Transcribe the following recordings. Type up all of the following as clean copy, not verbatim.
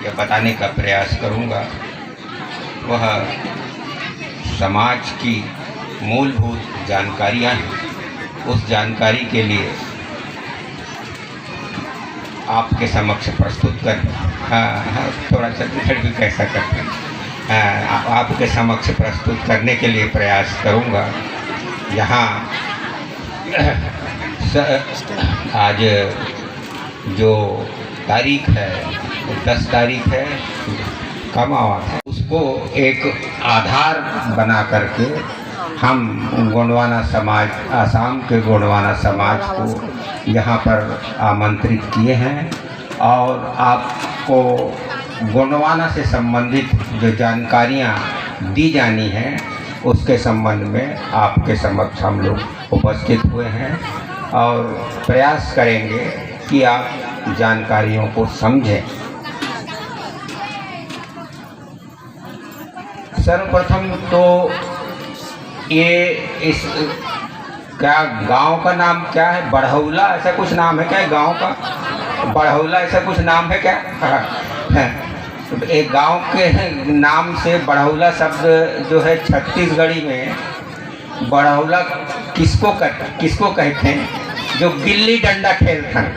या बताने का प्रयास करूँगा वह समाज की मूलभूत जानकारियाँ हैं। उस जानकारी के लिए आपके समक्ष प्रस्तुत कर थोड़ा सा भी कैसा करते हैं आपके समक्ष प्रस्तुत करने के लिए प्रयास करूँगा। यहाँ आज जो तारीख है 10 तारीख है कमावा है, उसको एक आधार बना करके हम गोंडवाना समाज, आसाम के गोंडवाना समाज को यहाँ पर आमंत्रित किए हैं और आपको गोंडवाना से संबंधित जो जानकारियाँ दी जानी हैं उसके संबंध में आपके समक्ष हम लोग उपस्थित हुए हैं और प्रयास करेंगे कि आप जानकारियों को समझें। सर्वप्रथम तो ये इस क्या गांव का नाम क्या है? बड़हौला ऐसा कुछ नाम है क्या गांव का? बड़हौला ऐसा कुछ नाम है क्या? एक गांव के नाम से बड़हौला शब्द जो है छत्तीसगढ़ी में बड़हौला किसको कहते हैं? जो गिल्ली डंडा खेलथन,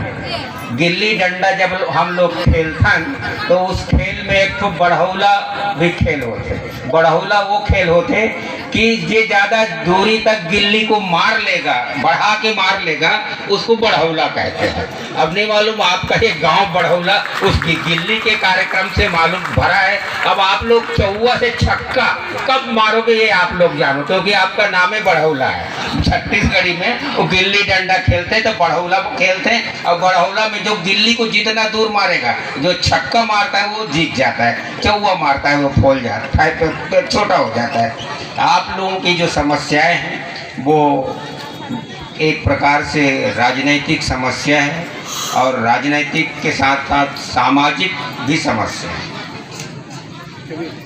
गिल्ली डंडा जब हम लोग खेलथन तो उस खेल में एक तो बड़हौला भी खेल होते। बड़हौला वो खेल होते कि जे ज़्यादा दूरी तक गिल्ली को मार लेगा, बढ़ा के मार लेगा, उसको बड़हौला कहते हैं। अब नहीं मालूम आपका ये गांव बड़हौला उसकी गिल्ली के कार्यक्रम से मालूम भरा है। अब आप लोग चौवा से छक्का कब मारोगे ये आप लोग जानो, क्योंकि आपका नाम है बड़हौला है। छत्तीसगढ़ी में वो गिल्ली डंडा खेलते तो बड़हौला खेलते हैं और बड़हौला में जो गिल्ली को जितना दूर मारेगा, जो छक्का मारता है वो जीत जाता है, चौवा मारता है वो फूल जाता है, तो छोटा हो जाता है। आप लोगों की जो समस्याएं हैं वो एक प्रकार से राजनीतिक समस्या है और राजनीतिक के साथ साथ सामाजिक भी समस्या है।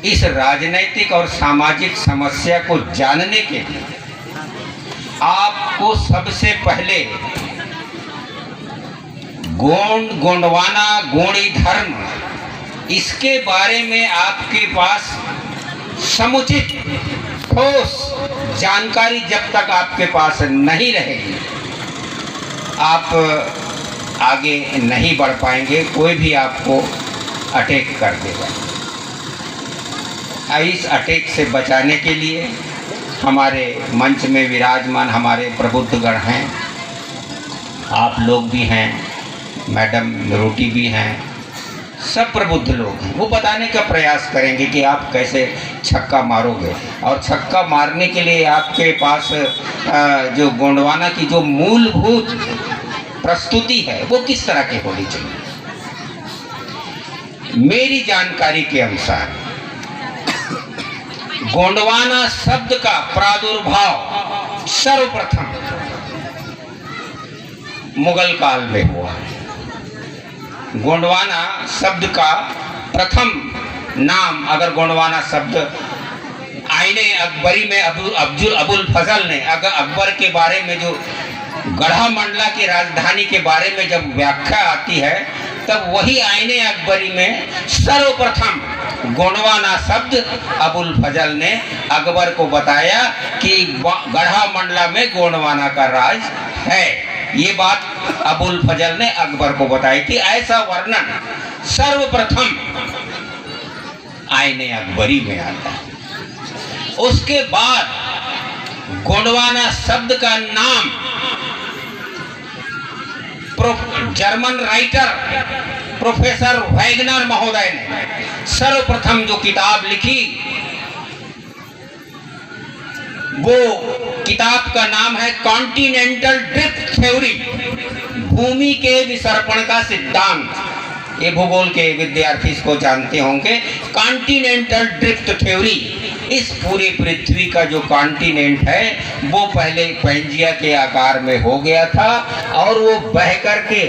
इस राजनीतिक और सामाजिक समस्या को जानने के लिए आपको सबसे पहले गोंडवाना गोंडी धर्म इसके बारे में आपके पास समुचित ठोस जानकारी जब तक आपके पास नहीं रहेगी आप आगे नहीं बढ़ पाएंगे। कोई भी आपको अटैक कर देगा। इस अटैक से बचाने के लिए हमारे मंच में विराजमान हमारे प्रबुद्धगण हैं, आप लोग भी हैं, मैडम रोटी भी हैं, सब प्रबुद्ध लोग हैं। वो बताने का प्रयास करेंगे कि आप कैसे छक्का मारोगे और छक्का मारने के लिए आपके पास जो गोंडवाना की जो मूलभूत प्रस्तुति है वो किस तरह की होनी चाहिए। मेरी जानकारी के अनुसार गोंडवाना शब्द का प्रादुर्भाव सर्वप्रथम मुगल काल में हुआ है। गोंडवाना शब्द का प्रथम नाम, अगर गोंडवाना शब्द आईने अकबरी में अबुल फजल ने अगर अकबर के बारे में जो गढ़ा मंडला की राजधानी के बारे में जब व्याख्या आती है तब वही आईने अकबरी में सर्वप्रथम गोंडवाना शब्द अबुल फजल ने अकबर को बताया कि गढ़ा मंडला में गोंडवाना का राज है। ये बात अबुल फजल ने अकबर को बताई थी। ऐसा वर्णन सर्वप्रथम आईने अकबरी में आता है। उसके बाद गोंडवाना शब्द का नाम जर्मन राइटर प्रोफेसर वैगनर महोदय ने सर्वप्रथम जो किताब लिखी वो किताब का नाम है कॉन्टिनेंटल ड्रिफ्ट थ्योरी, भूमि के विसर्पण का सिद्धांत। ये भूगोल के विद्यार्थी इसको जानते होंगे। कॉन्टिनेंटल ड्रिफ्ट थ्योरी, इस पूरी पृथ्वी का जो कॉन्टिनेंट है वो पहले पैंजिया के आकार में हो गया था और वो बह करके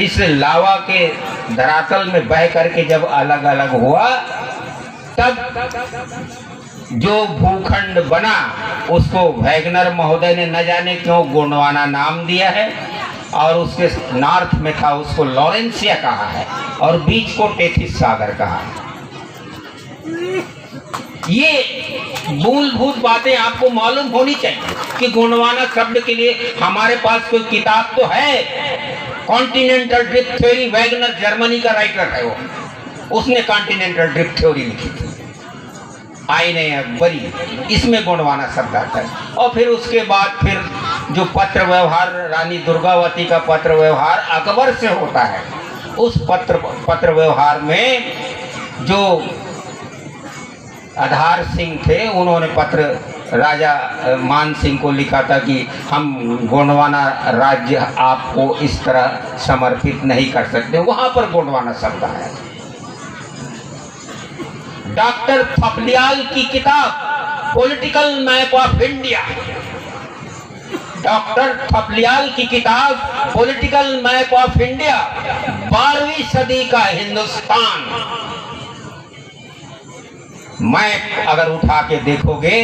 इस लावा के धरातल में बह करके जब अलग अलग हुआ तब जो भूखंड बना उसको वैगनर महोदय ने न जाने क्यों गोंडवाना नाम दिया है और उसके नॉर्थ में था, उसको लॉरेंसिया कहा है, और बीच को टेथिस सागर कहा है। ये मूलभूत बातें आपको मालूम होनी चाहिए कि गोंडवाना शब्द के लिए हमारे पास कोई किताब तो है। Continental drift theory, Wagner Germany का राइटर है वो, उसने कॉन्टिनेंटल ड्रिफ्ट थ्योरी लिखी थी, आईने अकबरी, इसमें गोंडवाना शब्द आता है। और फिर उसके बाद फिर जो पत्र व्यवहार रानी दुर्गावती का पत्र व्यवहार अकबर से होता है, उस पत्र व्यवहार में जो आधार सिंह थे, उन्होंने पत्र राजा मान सिंह को लिखा था कि हम गोंडवाना राज्य आपको इस तरह समर्पित नहीं कर सकते, वहां पर गोंडवाना शब्द है। डॉक्टर थपलियाल की किताब political map of India, doctor Thapliyal की किताब पॉलिटिकल मैप ऑफ इंडिया, 12वीं सदी का हिंदुस्तान मैप अगर उठा के देखोगे,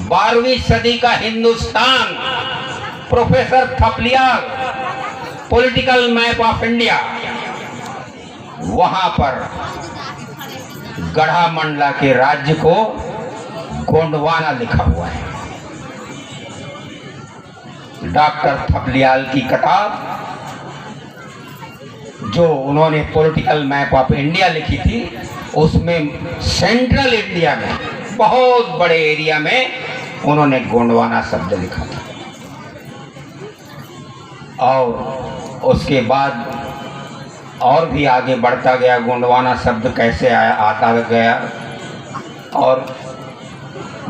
12वीं सदी का Hindustan, professor Thapliyal, political map of India, वहां पर गढ़ा मंडला के राज्य को गोंडवाना लिखा हुआ है। डॉक्टर थपलियाल की किताब जो उन्होंने पॉलिटिकल मैप ऑफ इंडिया लिखी थी, उसमें सेंट्रल इंडिया में बहुत बड़े एरिया में उन्होंने गोंडवाना शब्द लिखा था। और उसके बाद और भी आगे बढ़ता गया, गोंडवाना शब्द कैसे आया आता गया, और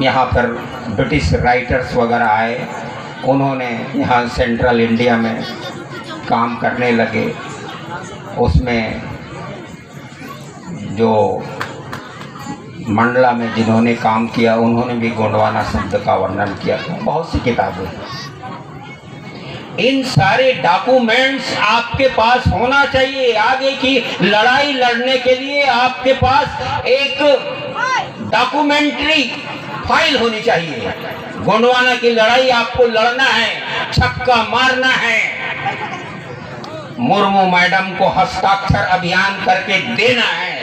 यहाँ पर ब्रिटिश राइटर्स वगैरह आए, उन्होंने यहाँ सेंट्रल इंडिया में काम करने लगे। उसमें जो मंडला में जिन्होंने काम किया, उन्होंने भी गोंडवाना शब्द का वर्णन किया था, बहुत सी किताबें। इन सारे डॉक्यूमेंट्स आपके पास होना चाहिए। आगे की लड़ाई लड़ने के लिए आपके पास एक डॉक्यूमेंट्री फाइल होनी चाहिए। गोंडवाना की लड़ाई आपको लड़ना है, छक्का मारना है, मुर्मू मैडम को हस्ताक्षर अभियान करके देना है,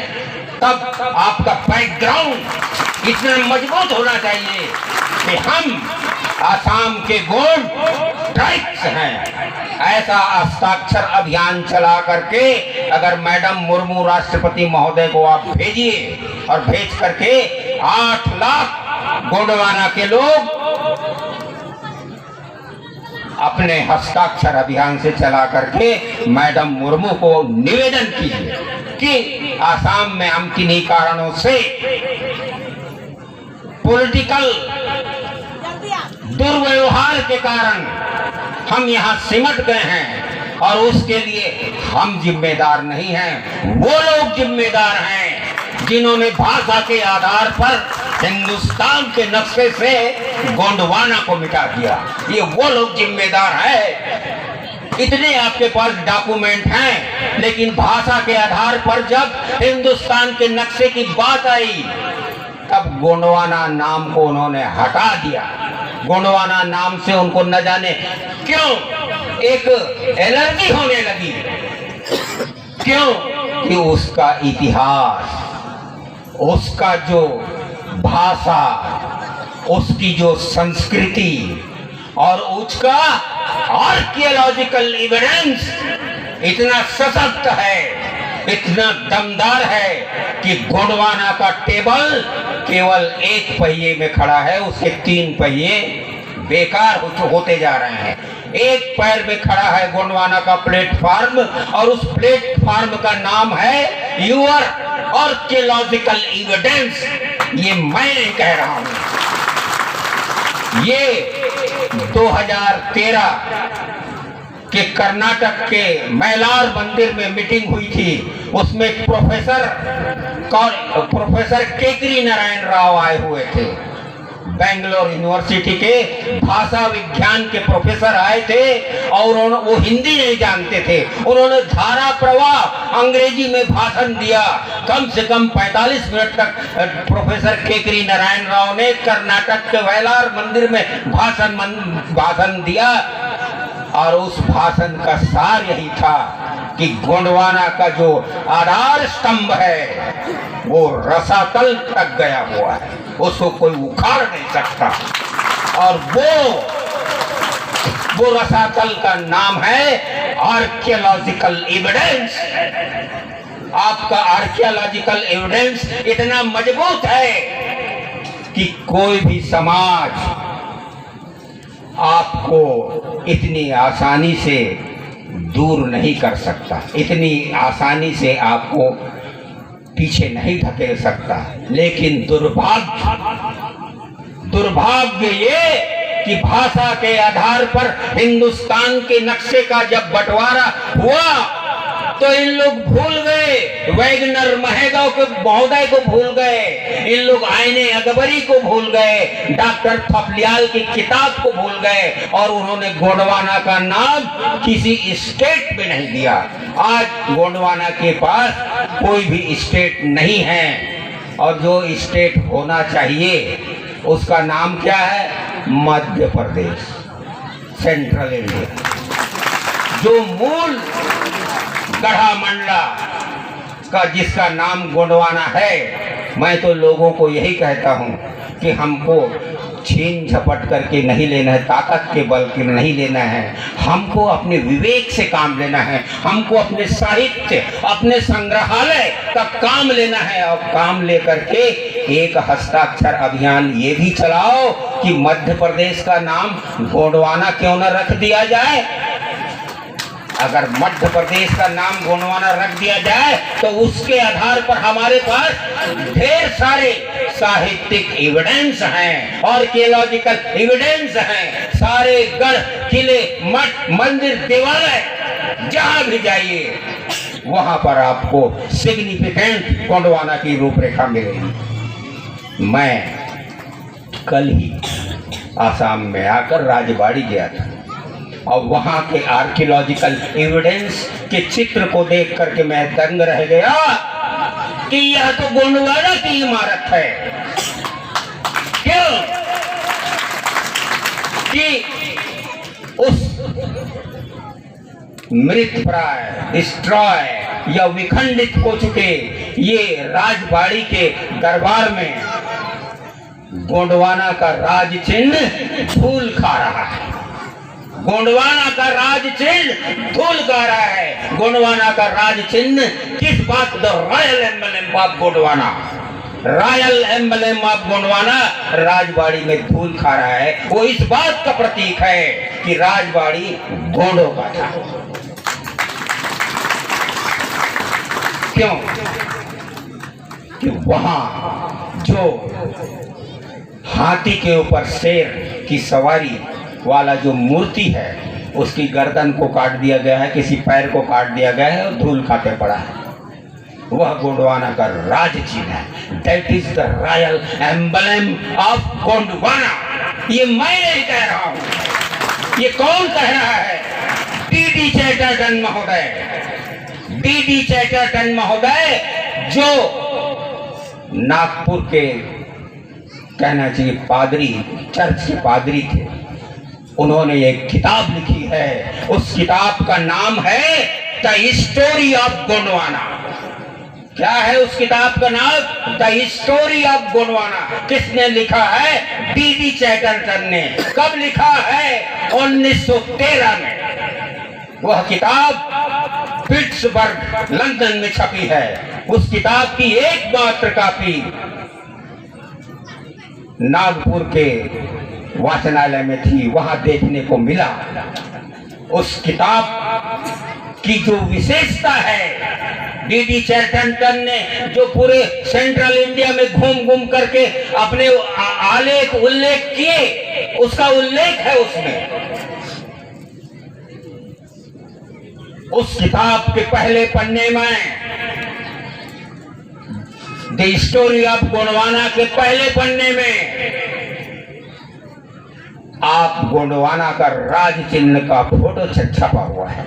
तब आपका बैकग्राउंड इतना मजबूत होना चाहिए कि हम आसाम के गोंड ट्राइब्स हैं। ऐसा हस्ताक्षर अभियान चला करके अगर मैडम मुर्मू राष्ट्रपति महोदय को आप भेजिए, और भेज करके 8 लाख गोंडवाना के लोग अपने हस्ताक्षर अभियान से चला करके मैडम मुर्मू को निवेदन कीजिए कि आसाम में हम किन्हीं कारणों से पॉलिटिकल दुर्व्यवहार के कारण हम यहाँ सिमट गए हैं, और उसके लिए हम जिम्मेदार नहीं हैं, वो लोग जिम्मेदार हैं जिन्होंने भाषा के आधार पर हिंदुस्तान के नक्शे से गोंडवाना को मिटा दिया। ये वो लोग जिम्मेदार है। इतने आपके पास डॉक्यूमेंट हैं, लेकिन भाषा के आधार पर जब हिंदुस्तान के नक्शे की बात आई, तब गोंडवाना नाम को उन्होंने हटा दिया। गोंडवाना नाम से उनको न जाने क्यों एक एलर्जी होने लगी। क्यों? कि उसका इतिहास, उसका जो भाषा, उसकी जो संस्कृति और उसका आर्कियोलॉजिकल एविडेंस इतना सशक्त है, इतना दमदार है कि गोंडवाना का टेबल केवल एक पहिए में खड़ा है, उसके 3 पहिए बेकार होते जा रहे हैं। एक पैर में खड़ा है गोंडवाना का प्लेटफार्म, और उस प्लेटफार्म का नाम है यूर आर्कियोलॉजिकल एविडेंस। ये मैं नहीं कह रहा हूं, ये 2013 के कर्नाटक के मैलार मंदिर में मीटिंग हुई थी। उसमें प्रोफेसर केकरी नारायण राव आए हुए थे, बेंगलोर यूनिवर्सिटी के भाषा विज्ञान के प्रोफेसर आए थे, और वो हिंदी नहीं जानते थे। उन्होंने धारा प्रवाह अंग्रेजी में भाषण दिया। कम से कम 45 मिनट तक प्रोफेसर केकरी नारायण राव ने कर्नाटक के वैलार मंदिर में भाषण दिया। और उस भाषण का सार यही था कि गोंडवाना का जो आधार स्तंभ है वो रसातल तक गया हुआ है, उसको कोई उखाड़ नहीं सकता। और वो रसातल का नाम है आर्कियोलॉजिकल एविडेंस। आपका आर्कियोलॉजिकल एविडेंस इतना मजबूत है कि कोई भी समाज आपको इतनी आसानी से दूर नहीं कर सकता, इतनी आसानी से आपको पीछे नहीं धकेल सकता। लेकिन दुर्भाग्य ये कि भाषा के आधार पर हिंदुस्तान के नक्शे का जब बंटवारा हुआ तो इन लोग भूल गए, वैगनर महगांव के महोदय को भूल गए, इन लोग आईने अकबरी को भूल गए, डॉक्टर थपलियाल की किताब को भूल गए और उन्होंने गोंडवाना का नाम किसी स्टेट में नहीं दिया। आज गोंडवाना के पास कोई भी स्टेट नहीं है और जो स्टेट होना चाहिए उसका नाम क्या है? Madhya Pradesh, central India. जो मूल गढ़ा मंडला का जिसका नाम गोंडवाना है, मैं तो लोगों को यही कहता हूं कि हमको छीन झपट करके नहीं लेना है, ताकत के बल के नहीं लेना है, हमको अपने विवेक से काम लेना है, हमको अपने साहित्य, अपने संग्रहालय का काम लेना है और काम लेकर के एक हस्ताक्षर अभियान ये भी चलाओ कि मध्य प्रदेश का नाम गोंडवाना क्यों न रख दिया जाए। अगर मध्य प्रदेश का नाम गोंडवाना रख दिया जाए तो उसके आधार पर हमारे पास ढेर सारे साहित्यिक एविडेंस हैं, आर्कियोलॉजिकल एविडेंस हैं। सारे गढ़, किले, मठ, मंदिर, देवालय जहां भी जाइए वहां पर आपको सिग्निफिकेंट गोंडवाना की रूपरेखा मिलेगी। मैं कल ही आसाम में आकर राजबाड़ी गया था और वहां के आर्कियोलॉजिकल एविडेंस के चित्र को देख करके मैं दंग रह गया कि यह तो गोंडवाना की इमारत है। क्यों? कि उस मृत प्राय, डिस्ट्रॉय या विखंडित हो चुके ये राजबाड़ी के दरबार में गोंडवाना का राज चिन्ह धूल खा रहा है। गोंडवाना का राज चिन्ह धूल खा रहा है। गोंडवाना का राज चिन्ह किस बात? The royal emblem of Gondwana, royal emblem of Gondwana Rajbari में धूल खा रहा है। वो इस बात का प्रतीक है कि राजबाड़ी गोंडों का था। क्यों? कि वहां जो हाथी के ऊपर शेर की सवारी वाला जो मूर्ति है उसकी गर्दन को काट दिया गया है, किसी पैर को काट दिया गया है और धूल खाते पड़ा है, वह गोंडवाना का राज चिन्ह है। That is the royal emblem of Gondwana. ये मैं नहीं कह रहा हूं, ये कौन कह रहा है? डी चैटर्टन महोदय, डी चैटर्टन महोदय जो नागपुर के कहना चाहिए पादरी, चर्च के पादरी थे। उन्होंने एक किताब लिखी है, उस किताब का नाम है द स्टोरी ऑफ गोंडवाना। क्या है उस किताब का नाम? The story of Gondwana. किसने लिखा है? डी चैटर्टन ने। कब लिखा है? 1913 में। वह किताब पिट्सबर्ग, लंदन में छपी है। उस किताब की एकमात्र कॉपी नागपुर के वाचनालय में थी, वहां देखने को मिला। उस किताब की जो विशेषता है, डी चैटर्टन ने जो पूरे सेंट्रल इंडिया में घूम घूम करके अपने आलेख उल्लेख किए, उसका उल्लेख है उसमें। उस किताब के पहले पन्ने में, द स्टोरी ऑफ गोंडवाना के पहले पन्ने में आप गोंडवाना का राज चिन्ह का फोटो छपा हुआ है।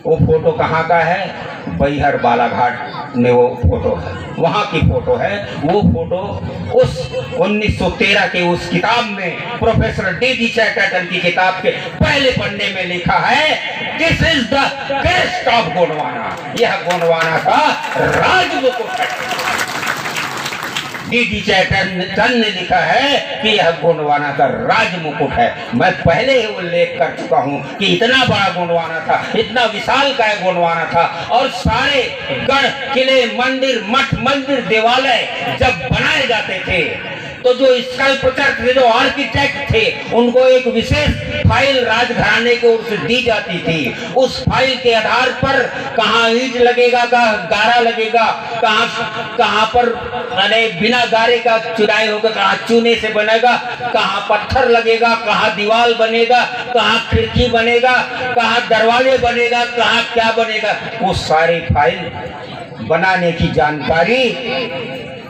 वो फोटो कहाँ का है? बैहर बालाघाट में वो फोटो है, वहाँ की फोटो है। वो फोटो उस 1913 के उस किताब में, प्रोफेसर डी चैटर्टन की किताब के पहले पन्ने में लिखा है, this is the crest of Gondwana. यह गोंडवाना का राजमुकुट है। डी चैटर्टन ने लिखा है कि यह गोंडवाना का राजमुकुट है। मैं पहले ही उल्लेख कर चुका हूं कि इतना बड़ा गोंडवाना था, इतना विशाल का गोंडवाना था, और सारे गढ़, किले, मंदिर, मठ मंदिर, देवालय जब बनाए जाते थे तो जो स्कल्पचर थे, जो आर्किटेक्ट थे, उनको एक विशेष फाइल राजघराने की ओर से दी जाती थी। उस फाइल के आधार पर कहाँ ईंट लगेगा, कहाँ गारा लगेगा, कहाँ पर बिना गारे का चुनाई होगा, कहाँ चूने से बनेगा, कहाँ पत्थर लगेगा, कहाँ दीवार बनेगा, कहाँ खिड़की बनेगा, कहाँ दरवाजे बनेगा, कहाँ क्या बनेगा, वो सारी फाइल बनाने की जानकारी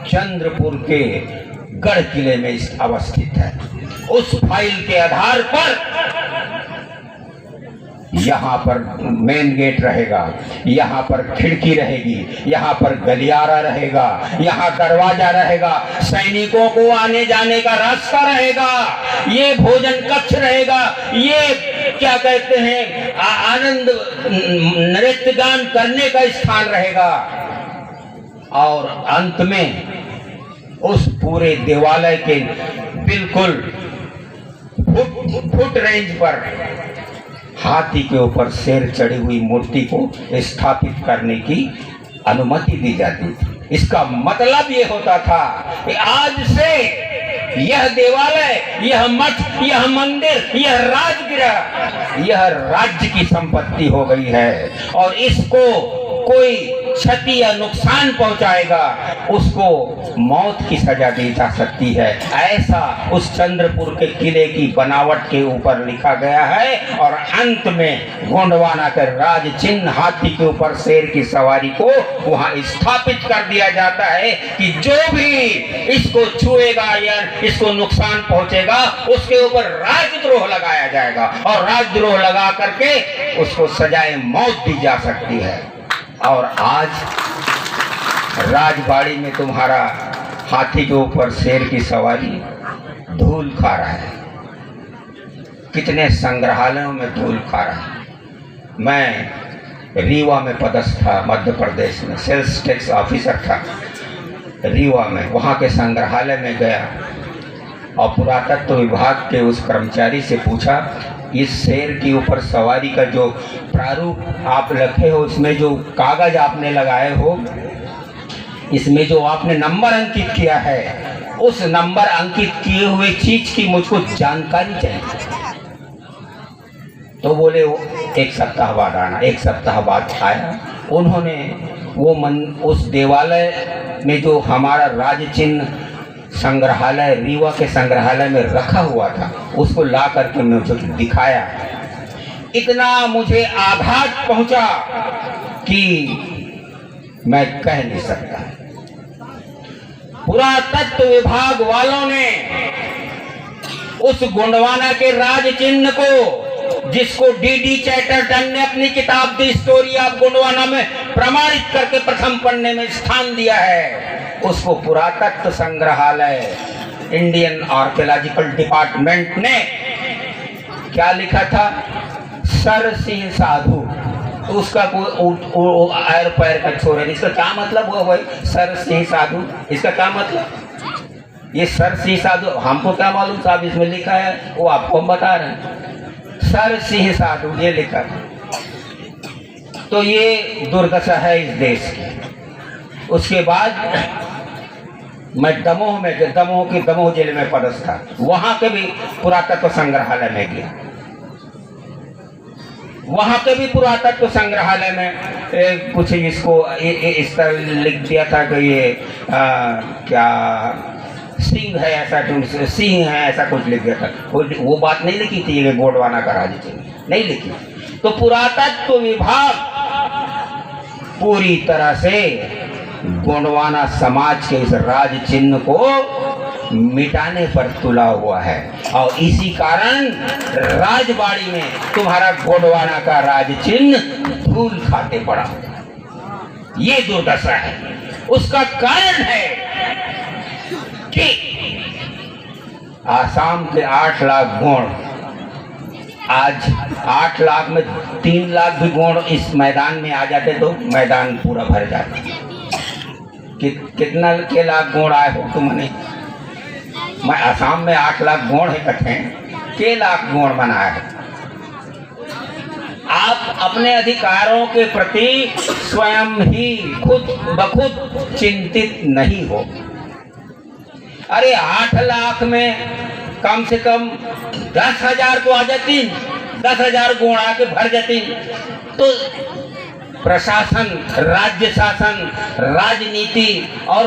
चंद्रपुर के गढ़ किले में अवस्थित है। उस फाइल के आधार पर यहाँ पर मेन गेट रहेगा, यहाँ पर खिड़की रहेगी, यहाँ पर गलियारा रहेगा, यहाँ दरवाजा रहेगा, सैनिकों को आने जाने का रास्ता रहेगा, ये भोजन कक्ष रहेगा, ये क्या कहते हैं आनंद नृत्य गान करने का स्थान रहेगा। और अंत में उस पूरे देवालय के बिल्कुल फुट रेंज पर हाथी के ऊपर शेर चढ़ी हुई मूर्ति को स्थापित करने की अनुमति दी जाती थी। इसका मतलब ये होता था कि आज से यह देवालय, यह मठ, यह मंदिर, यह राजगृह, यह राज्य की संपत्ति हो गई है, और इसको कोई क्षति या नुकसान पहुंचाएगा उसको मौत की सजा दी जा सकती है। ऐसा उस चंद्रपुर के किले की बनावट के ऊपर लिखा गया है। और अंत में गोंडवाना के राज चिन्ह हाथी के ऊपर शेर की सवारी को वहां स्थापित कर दिया जाता है कि जो भी इसको छुएगा या इसको नुकसान पहुंचेगा उसके ऊपर राजद्रोह लगाया जाएगा, और राजद्रोह लगा करके उसको सजाए मौत दी जा सकती है। और आज राजबाड़ी में तुम्हारा हाथी के ऊपर शेर की सवारी धूल खा रहा है, कितने संग्रहालयों में धूल खा रहा है। मैं रीवा में पदस्थ था, मध्य प्रदेश में सेल्स टैक्स ऑफिसर था रीवा में। वहाँ के संग्रहालय में गया और पुरातत्व विभाग के उस कर्मचारी से पूछा, इस शेर के ऊपर सवारी का जो प्रारूप आप रखे हो, इसमें जो कागज आपने लगाए हो, इसमें जो आपने नंबर अंकित किया है, उस नंबर अंकित किए हुए चीज की मुझको जानकारी चाहिए। तो बोले वो एक सप्ताह बाद आना। एक सप्ताह बाद आया। उन्होंने वो उस देवालय में जो हमारा राज चिन्ह संग्रहालय रीवा के संग्रहालय में रखा हुआ था उसको ला करके मुझे दिखाया। इतना मुझे आघात पहुंचा कि मैं कह नहीं सकता। पुरातत्व विभाग वालों ने उस गोंडवाना के राज चिन्ह को, जिसको डी चैटर्टन ने अपनी किताब दी स्टोरी ऑफ गोंडवाना में प्रमाणित करके प्रथम पन्ने में स्थान दिया है, उसको पुरातत्व संग्रहालय इंडियन आर्कियोलॉजिकल डिपार्टमेंट ने क्या लिखा था, सर सिंह साधु। उसका कोई आयर पैर का छोर है। इसका क्या मतलब हुआ भाई, सर सिंह साधु? इसका क्या मतलब? ये सर सिंह साधु हमको क्या मालूम साहब, इसमें लिखा है, वो आपको हम बता रहे हैं, सर सिंह साधु ये लिखा है। तो ये दुर्दशा है इस देश की। उसके बाद मैं दमोह में, दमोह जिले में पदस्थ था, वहां के भी पुरातत्व संग्रहालय में गया। वहां के भी पुरातत्व संग्रहालय में कुछ इसको इस तरह लिख दिया था कि ये क्या सिंह है, ऐसा सिंह है, ऐसा कुछ लिख दिया था। वो बात नहीं लिखी थी ये गोंडवाना का राज चिन्ह नहीं लिखी। तो पुरातत्व विभाग पूरी तरह से गोंडवाना समाज के इस राज चिन्ह को मिटाने पर तुला हुआ है और इसी कारण राजबाड़ी में तुम्हारा गोंडवाना का राज चिन्ह धूल खाते पड़ा। ये दुर्दशा है। उसका कारण है कि आसाम के 8 लाख गोंड, आज 8 लाख में 3 लाख भी गोंड इस मैदान में आ जाते तो मैदान पूरा भर जाता। कितना के लाख गोंड आए हो तुमने? मैं आसाम में 8 लाख गोंड है इकट्ठे, के लाख गोंड बनाया है। आप अपने अधिकारों के प्रति स्वयं ही खुद बखुद चिंतित नहीं हो। अरे 8 लाख में कम से कम 10,000 तो आ जाती, 10,000 गोंड आके भर जाती तो प्रशासन, राज्य शासन, राजनीति और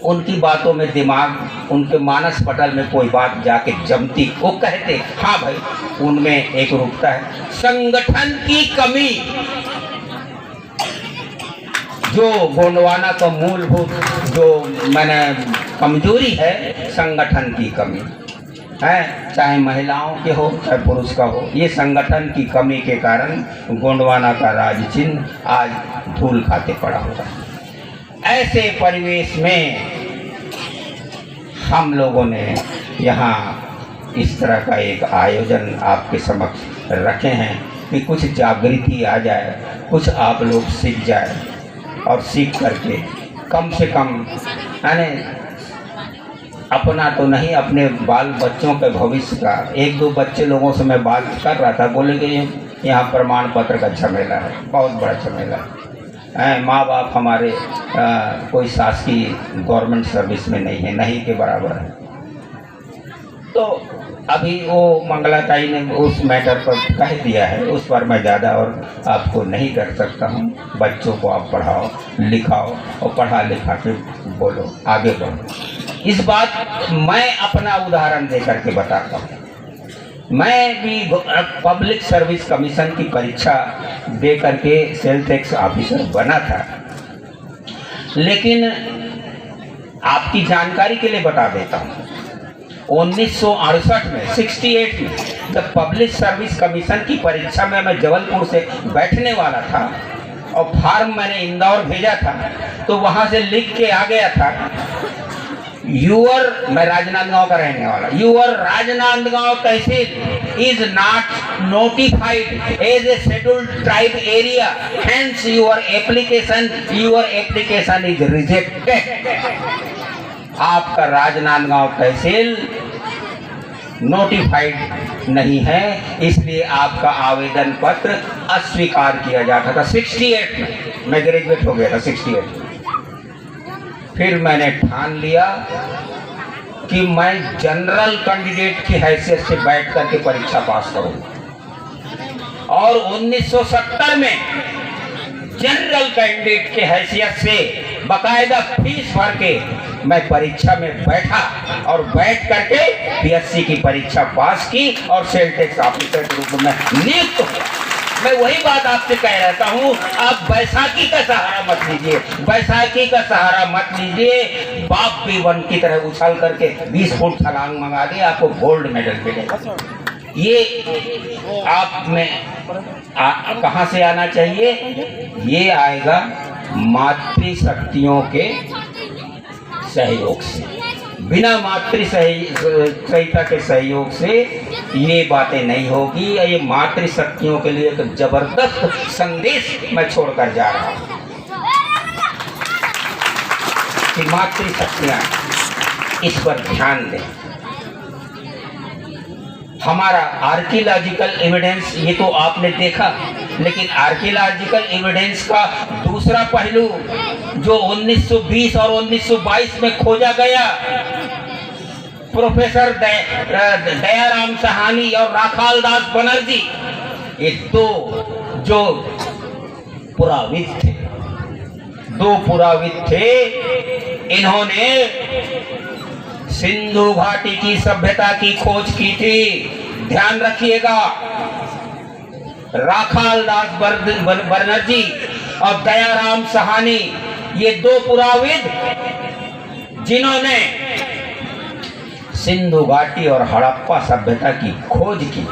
उनकी बातों में दिमाग, उनके मानस पटल में कोई बात जाके जमती। वो कहते हाँ भाई उनमें एक रूपता है। संगठन की कमी, जो गोंडवाना का मूलभूत जो मैंने कमजोरी है, संगठन की कमी है, चाहे महिलाओं के हो चाहे पुरुष का हो। ये संगठन की कमी के कारण गोंडवाना का राज चिन्ह आज धूल खाते पड़ा हुआ है। ऐसे परिवेश में हम लोगों ने यहाँ इस तरह का एक आयोजन आपके समक्ष रखे हैं कि कुछ जागृति आ जाए, कुछ आप लोग सीख जाए और सीख करके कम से कम यानी अपना तो नहीं, अपने बाल बच्चों के भविष्य का। 1-2 बच्चे लोगों से मैं बात कर रहा था, बोले कि यहाँ प्रमाण पत्र का झमेला है, बहुत बड़ा झमेला है। माँ बाप हमारे कोई शासकीय गवर्नमेंट सर्विस में नहीं है, नहीं के बराबर है। तो अभी वो मंगलाताई ने उस मैटर पर कह दिया है, उस पर मैं ज़्यादा और आपको नहीं कर सकता हूँ। बच्चों को आप पढ़ाओ लिखाओ और पढ़ा लिखा के बोलो, आगे बढ़ो। इस बात मैं अपना उदाहरण दे करके बताता हूँ। मैं भी पब्लिक सर्विस कमीशन की परीक्षा दे करके सेल टैक्स ऑफिसर बना था, लेकिन आपकी जानकारी के लिए बता देता हूँ 1968 में 68 में जब पब्लिक सर्विस कमीशन की परीक्षा में मैं जबलपुर से बैठने वाला था और फार्म मैंने इंदौर भेजा था, तो वहाँ से लिख के आ गया था मैं राजनांदगांव का रहने वाला, your Rajnandgaon tehsil is not notified as a scheduled tribe area, hence your application is rejected. आपका राजनांदगांव तहसील नोटिफाइड नहीं है, इसलिए आपका आवेदन पत्र अस्वीकार किया जाता था। 68 में मैं ग्रेजुएट हो गया था 68 में। फिर मैंने ठान लिया कि मैं जनरल कैंडिडेट की हैसियत से बैठ करके परीक्षा पास करूंगा, और 1970 में जनरल कैंडिडेट की हैसियत से बाकायदा फीस भर के मैं परीक्षा में बैठा और बैठ करके पीएससी की परीक्षा पास की और सेल टैक्स ऑफिसर के रूप में नियुक्त हुआ। मैं वही बात आपसे कह रहता हूँ, आप बैसाखी का सहारा मत लीजिए, बैसाखी का सहारा मत लीजिए। बाप भी वन की तरह उछल करके 20 फुट छलांग मंगा दिए, आपको गोल्ड मेडल मिलेगा। ये आप में कहाँ से आना चाहिए? ये आएगा मातृशक्तियों के सहयोग से। बिना मातृ सहिता के सहयोग से ये बातें नहीं होगी। ये मातृशक्तियों के लिए एक जबरदस्त संदेश मैं छोड़कर जा रहा हूँ कि मातृशक्तियाँ इस पर ध्यान दें। हमारा आर्कियोलॉजिकल एविडेंस ये तो आपने देखा, लेकिन आर्कियोलॉजिकल एविडेंस का दूसरा पहलू जो 1920 और 1922 में खोजा गया, प्रोफेसर दयाराम साहनी और राखाल दास बनर्जी, ये दो जो पुराविद थे, इन्होंने सिंधु घाटी की सभ्यता की खोज की थी। ध्यान रखिएगा, राखाल दास बनर्जी और दयाराम साहनी, ये दो पुराविद जिन्होंने सिंधु घाटी और हड़प्पा सभ्यता की खोज की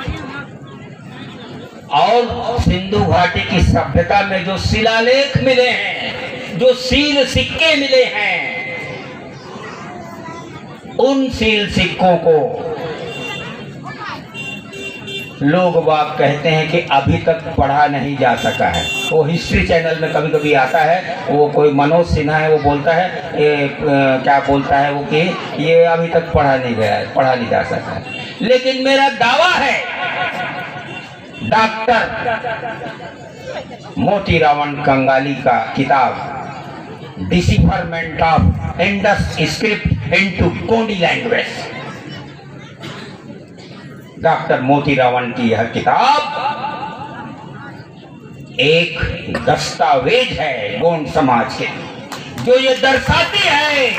और सिंधु घाटी की सभ्यता में जो शिलालेख मिले हैं, जो सील सिक्के मिले हैं, उन सील सिक्कों को लोग बाग कहते हैं कि अभी तक पढ़ा नहीं जा सका है। वो हिस्ट्री चैनल में कभी कभी आता है, वो कोई मनोज सिन्हा है, वो बोलता है क्या बोलता है वो कि ये अभी तक पढ़ा नहीं गया है, पढ़ा नहीं जा सका है। लेकिन मेरा दावा है डॉक्टर मोतीराम कंगाली का किताब decipherment of Indus script into Gondi language, doctor Motiram की यह किताब एक दस्तावेज है गोंड समाज के, जो ये दर्शाती है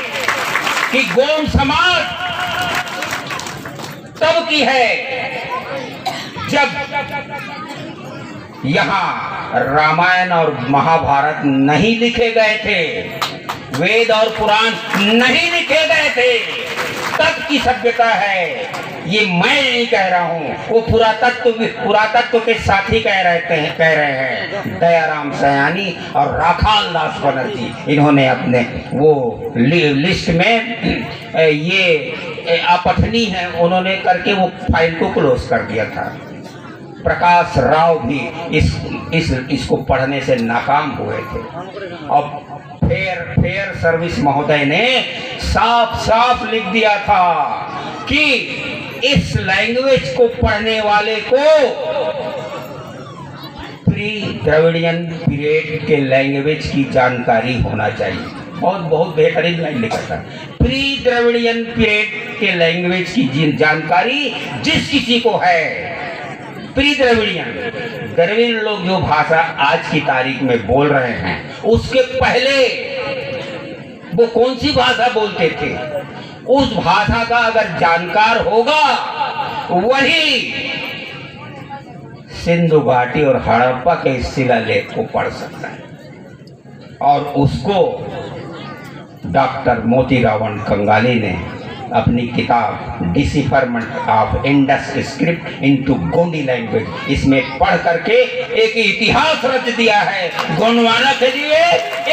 कि गोंड समाज तब की है जब यहाँ रामायण और महाभारत नहीं लिखे गए थे, वेद और पुराण नहीं लिखे गए थे, तब की सभ्यता है। ये मैं नहीं कह रहा हूँ, वो पुरातत्व के साथी कह रहे हैं दयाराम सयानी और राखाल दास बनर्जी। इन्होंने अपने वो लिस्ट में ये अपठनी है, उन्होंने करके वो फाइल को क्लोज कर दिया था। प्रकाश राव भी इसको पढ़ने से नाकाम हुए थे और फेयर सर्विस महोदय ने साफ साफ लिख दिया था कि इस लैंग्वेज को पढ़ने वाले को प्री द्रविडियन पीरियड के लैंग्वेज की जानकारी होना चाहिए। बहुत बेहतरीन लाइन लिखा था, प्री द्रविडियन पीरियड के लैंग्वेज की जानकारी जिस किसी को है, प्री द्रविडियन द्रविड़ लोग जो भाषा आज की तारीख में बोल रहे हैं, उसके पहले वो कौन सी भाषा बोलते थे, उस भाषा का अगर जानकार होगा वही सिंधु घाटी और हड़प्पा के शिलालेख को पढ़ सकता है। और उसको डॉक्टर मोतीराम कंगाली ने अपनी किताब decipherment of Indus script into Gondi language, इसमें पढ़ करके एक इतिहास रच दिया है। गोंडवाना के लिए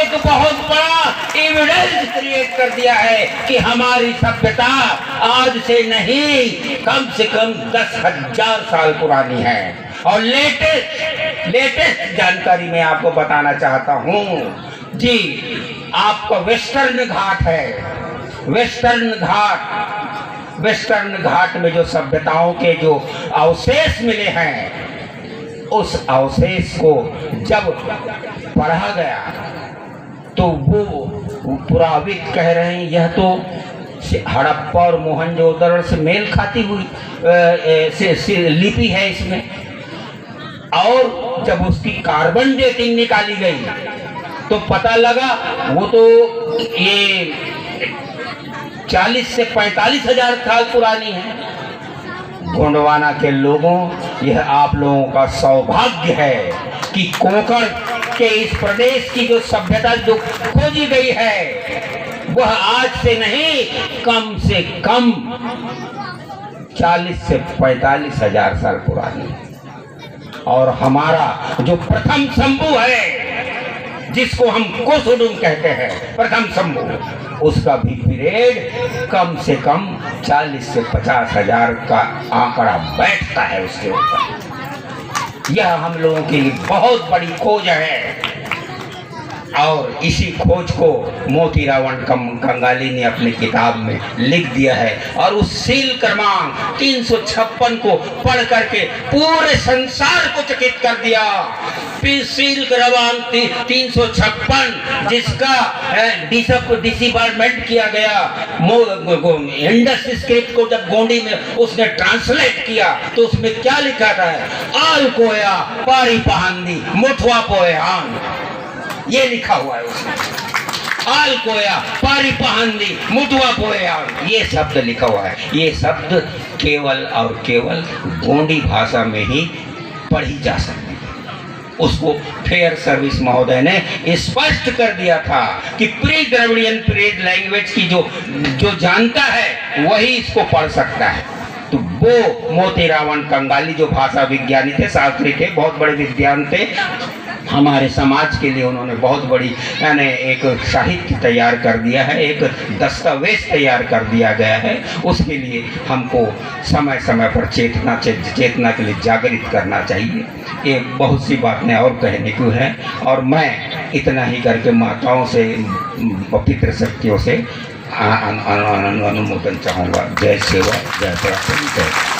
एक बहुत बड़ा एविडेंस क्रिएट कर दिया है कि हमारी सभ्यता आज से नहीं, कम से कम 10,000 साल पुरानी है। और लेटेस्ट जानकारी मैं आपको बताना चाहता हूँ जी, आपका वेस्टर्न घाट है, वेस्टर्न घाट में जो सभ्यताओं के जो अवशेष मिले हैं, उस अवशेष को जब पढ़ा गया तो वो पुराविद कह रहे हैं यह तो हड़प्पा और मोहनजोदड़ो से मेल खाती हुई लिपि है इसमें। और जब उसकी कार्बन डेटिंग निकाली गई तो पता लगा वो तो ये 40 से 45 हजार साल पुरानी है। गोंडवाना के लोगों, यह आप लोगों का सौभाग्य है कि कोंकण के इस प्रदेश की जो सभ्यता जो खोजी गई है वह आज से नहीं, कम से कम 40 से 45 हजार साल पुरानी है। और हमारा जो प्रथम शंभू है, जिसको हम कोसुडुम कहते हैं, प्रथम शंभू, उसका भी पीरियड कम से कम 40 से 50 हजार का आंकड़ा बैठता है उसके ऊपर। यह हम लोगों के लिए बहुत बड़ी खोज है और इसी खोज को मोतीराम कंगाली ने अपनी किताब में लिख दिया है। और उस सील क्रमांक 356 को पढ़ करके पूरे संसार को चकित कर दिया। सील क्रमांक 356 जिसका डिसिफरमेंट किया गया, इंडस स्क्रिप्ट को जब गोंडी में उसने ट्रांसलेट किया तो उसमें क्या लिखा था, आल कोया पारी पहांदी मुठवा पोयान, ये लिखा हुआ है उसमें। आल कोया पारी पहांदी मुठवा पोयान, ये शब्द लिखा हुआ है। ये शब्द केवल और केवल गोंडी भाषा में ही पढ़ी जा सकती है। उसको फेयर सर्विस महोदय ने स्पष्ट कर दिया था कि प्री द्रविड़ियन प्रेज लैंग्वेज की जो जानता है वही इसको पढ़ सकता है। तो वो मोतीरावण कंगाली जो भाषा विज्ञानी थे, शास्त्री थे, बहुत बड़े विद्वान थे, हमारे समाज के लिए उन्होंने बहुत बड़ी यानी एक साहित्य तैयार कर दिया है, एक दस्तावेज तैयार कर दिया गया है। उसके लिए हमको समय समय पर चेतना के लिए जागृत करना चाहिए। ये बहुत सी बातें और कहने को है, और मैं इतना ही करके माताओं से, पवित्र शक्तियों से अनुमोदन चाहूँगा। जय सेवा, जय प्रसन्न, जय।